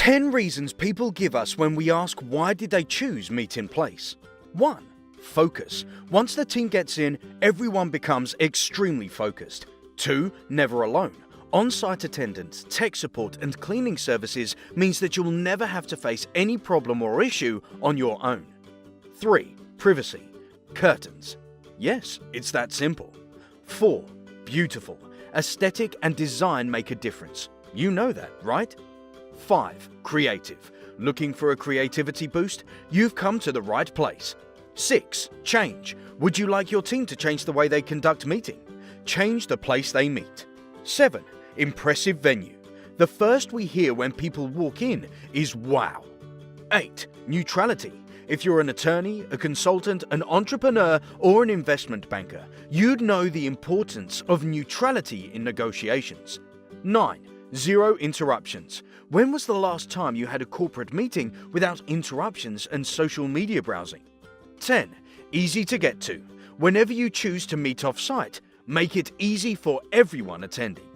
10 reasons people give us when we ask why did they choose meet in place. 1. Focus. Once the team gets in, everyone becomes extremely focused. 2. Never alone. On-site attendance, tech support and cleaning services means that you'll never have to face any problem or issue on your own. 3. Privacy. Curtains. Yes, it's that simple. 4. Beautiful. Aesthetic and design make a difference. You know that, right? 5. Creative. Looking for a creativity boost? You've come to the right place. 6. Change. Would you like your team to change the way they conduct meeting? Change the place they meet. 7. Impressive venue. The first we hear when people walk in is wow. 8. Neutrality. If you're an attorney, a consultant, an entrepreneur, or an investment banker, you'd know the importance of neutrality in negotiations. 9. Zero interruptions. When was the last time you had a corporate meeting without interruptions and social media browsing? 10. Easy to get to. Whenever you choose to meet off-site, make it easy for everyone attending.